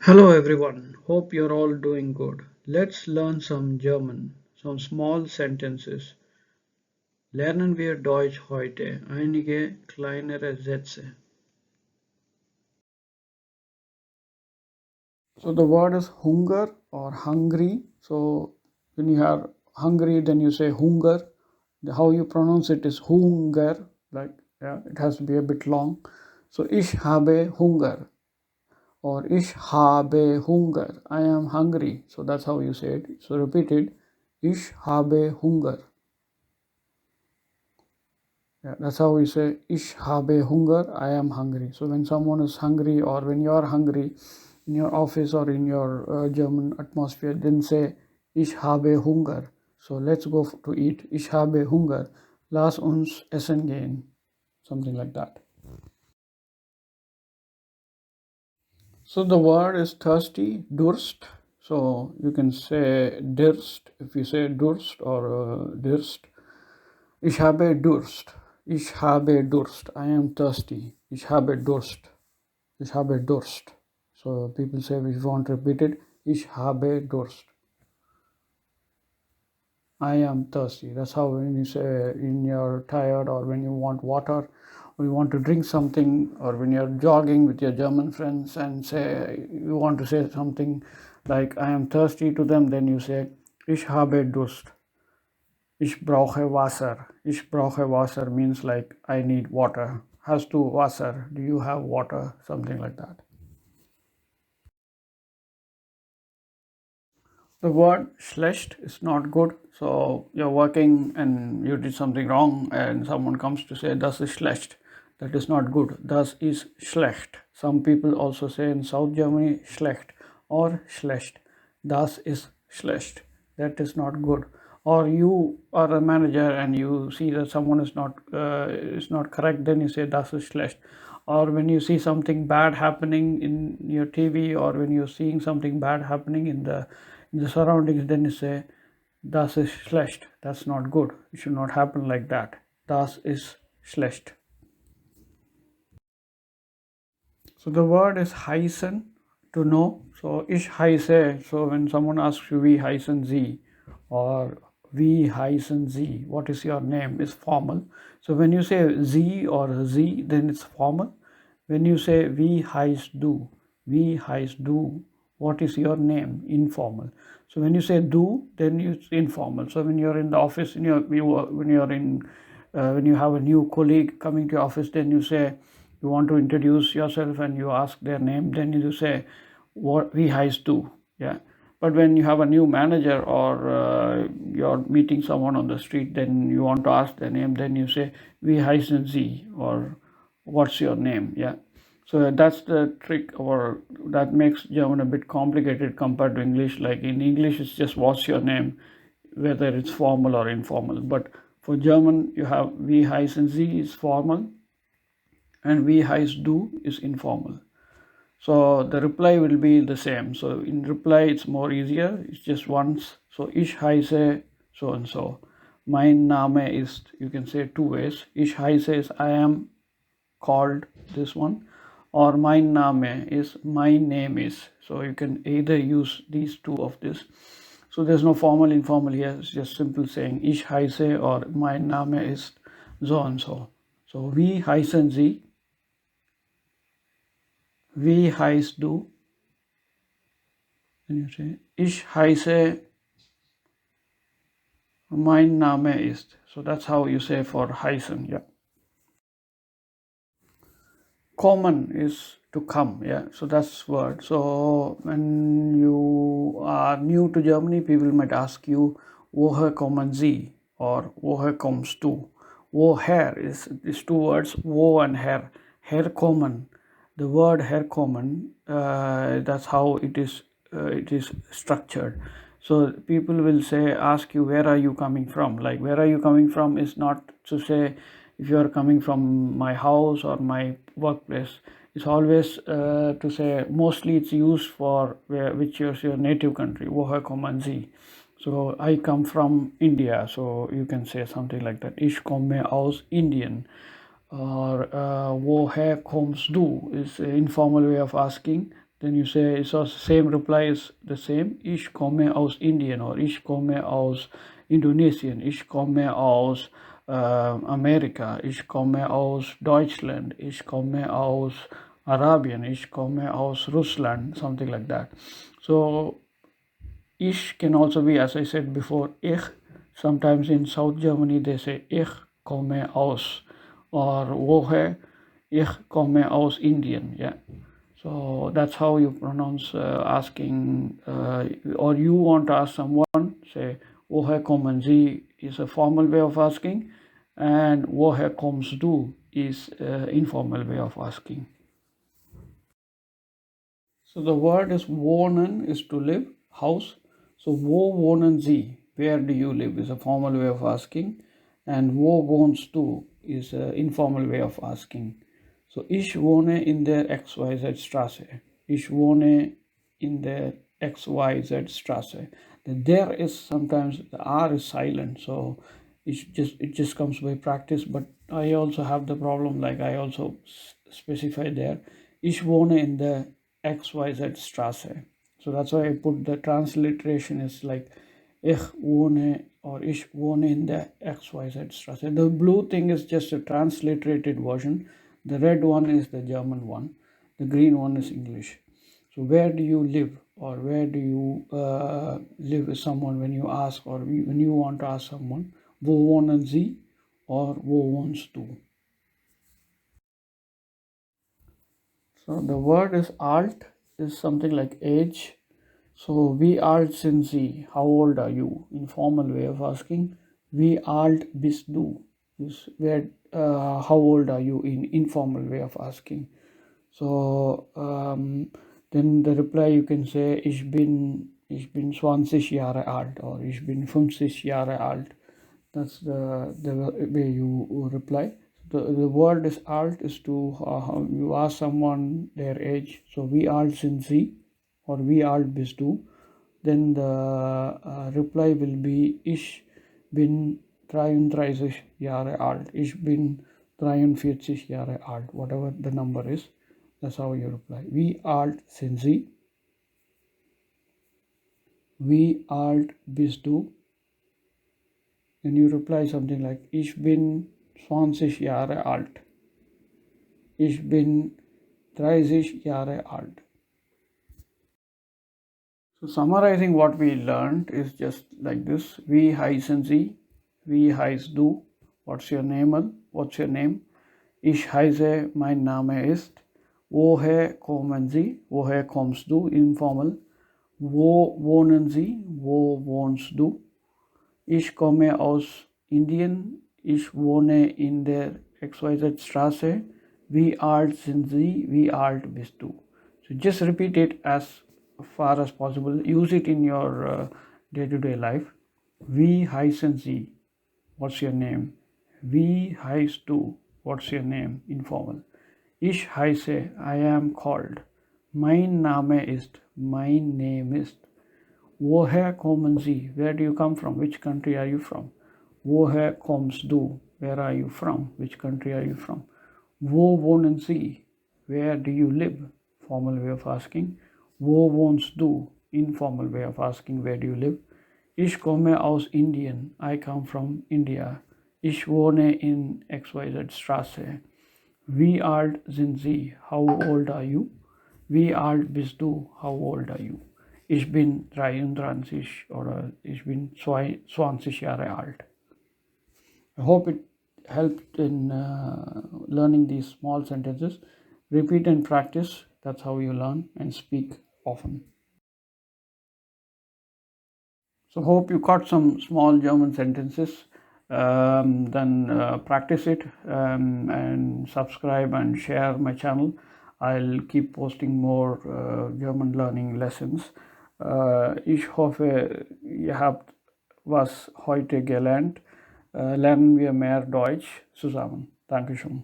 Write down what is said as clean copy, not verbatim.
Hello everyone, hope you're all doing good. Let's learn some German, some small sentences. Lernen wir Deutsch heute, einige kleinere Sätze. So the word is hunger or hungry. So when you are hungry, then you say hunger. How you pronounce it is hunger, like yeah, it has to be a bit long. So ich habe Hunger or ich habe Hunger. I am hungry. So that's how you say it. So repeat it. Ich habe Hunger. Yeah, that's how we say Ich habe Hunger, I am hungry. So when someone is hungry or when you are hungry in your office or in your German atmosphere, then say Ich habe Hunger. So let's go to eat. Ich habe Hunger. Lass uns essen gehen. Something like that. So the word is thirsty, Durst. So you can say Durst if you say Durst or Durst. Ich habe Durst. Ich habe Durst. I am thirsty. Ich habe Durst. Ich habe Durst. So people say if you want to repeat it, ich habe Durst. I am thirsty. That's how when you say when you're tired or when you want water or you want to drink something or when you're jogging with your German friends and say you want to say something like I am thirsty to them, then you say ich habe Durst. Ich brauche Wasser. Ich brauche Wasser means like I need water. Hast du Wasser? Do you have water? Something like that. The word schlecht is not good. So you're working and you did something wrong and someone comes to say das ist schlecht. That is not good. Das ist schlecht. Some people also say in South Germany schlecht or schlecht. Das ist schlecht. That is not good. Or you are a manager and you see that someone is not correct, then you say das ist schlecht. Or when you see something bad happening in your TV or when you're seeing something bad happening in the surroundings, then you say das ist schlecht. That's not good. It should not happen like that. Das ist schlecht. So the word is heißen, to know. So ich heiße. So when someone asks you wie heißen Sie or wie heißen Sie, what is your name, is formal. So when you say Sie or Sie, then it's formal. When you say wie heißt du, what is your name, informal. So when you say du, then it's informal. So when you're in the office, when you have a new colleague coming to your office, then you say you want to introduce yourself and you ask their name, then you say what wie heißt du, yeah. But when you have a new manager or you're meeting someone on the street, then you want to ask their name, then you say wie heißen Sie or what's your name, yeah. So that's the trick, or that makes German a bit complicated compared to English. Like in English, it's just what's your name, whether it's formal or informal. But for German, you have wie heißen Sie is formal and wie heißt du is informal. So the reply will be the same. So in reply, it's more easier. It's just once. So ich heiße so and so. Mein Name ist, you can say two ways. Ich heiße is I am called, this one, or mein Name is my name is. So you can either use these two of this. So there's no formal informal here. It's just simple saying ich heiße or mein Name ist so and so. So wie heißen Sie? Wie heißt du? Then you say ich heiße, mein Name ist. So that's how you say for heißen, yeah. Kommen is to come, yeah. So that's word. So when you are new to Germany, people might ask you woher kommen Sie or woher kommst du. Woher is two words, wo and her. Herkommen, the word herkommen, that's how it is structured. So people will say, ask you, where are you coming from? Like, where are you coming from is not to say if you are coming from my house or my workplace. It's always to say, mostly it's used for which is your native country, woher kommen Sie. So I come from India, so you can say something like that. Ich komme aus Indien. Or woher kommst du is an informal way of asking. then you say, so same reply is the same. Ich komme aus Indien, or ich komme aus Indonesien, ich komme aus Amerika, ich komme aus Deutschland, ich komme aus Arabien, ich komme aus Russland, something like that. So ich can also be, as I said before, ich. Sometimes in South Germany they say ich komme aus, or woher, ich komme aus Indien. Yeah. So that's how you pronounce asking, or you want to ask someone, say, woher kommen Sie is a formal way of asking, and woher kommst du is informal way of asking. So the word is wohnen is to live, house. So wo wohnen Sie? Where do you live is a formal way of asking, and wo wohnst du is an informal way of asking. So ich wohne in der XYZ Straße. Ich wohne in der XYZ Straße. The there is sometimes the R is silent, so it just comes by practice. But I also have the problem, like I also specify there. Ich wohne in der XYZ Straße. So that's why I put the transliteration is like ich wohne, or ich wohne in der XYZ Straße. The blue thing is just a transliterated version. The red one is the German one. The green one is English. So where do you live, or where do you live with someone when you ask, or when you want to ask someone, wo wohnen Sie, or wo wohnst du? So the word is alt is something like age. So wie alt sind Sie? How old are you? Informal way of asking. Wie alt bist du? Is where how old are you in informal way of asking. So then the reply you can say ich bin 20 Jahre alt, or ich bin 50 Jahre alt. That's the way you reply. The word is alt is to how you ask someone their age. So wie alt sind Sie, or wie alt bist du? Then the reply will be ich bin 33 Jahre alt. Ich bin 43 Jahre alt. Whatever the number is, that's how you reply. Wie alt sind Sie? Wie alt bist du? Then you reply something like ich bin 20 Jahre alt. Ich bin 30 Jahre alt. So summarizing what we learned is just like this. Wie heißen Sie? Wie heißt du? What's your name? What's your name? Ich heiße, mein Name ist. Woher kommen Sie? Woher kommst du? Informal. Wo wohnen Sie? Wo wohnst du? Ich komme aus Indien. Ich wohne in der XYZ Straße. Wie alt sind Sie? Wie alt bist du? So just repeat it as far as possible. Use it in your day-to-day life. Wie heißen Sie? What's your name? Wie heißt du? What's your name? Informal. Ich heiße, I am called. Mein Name ist, my name ist. Woher kommen Sie? Where do you come from? Which country are you from? Woher kommst du? Where are you from? Which country are you from? Wo wohnen Sie? Where do you live? Formal way of asking. Wo wohnst du? Informal way of asking, where do you live? Ich komme aus Indien. I come from India. Ich wohne in XYZ Straße. Wie alt sind Sie? How old are you? Wie alt bist du? How old are you? Ich bin 23, oder ich bin 20 Jahre alt. I hope it helped in learning these small sentences. Repeat and practice. That's how you learn and speak often. So hope you caught some small German sentences. Then practice it, and subscribe and share my channel. I'll keep posting more German learning lessons. Ich hoffe, ihr habt was heute gelernt. Lernen wir mehr Deutsch zusammen. Dankeschön.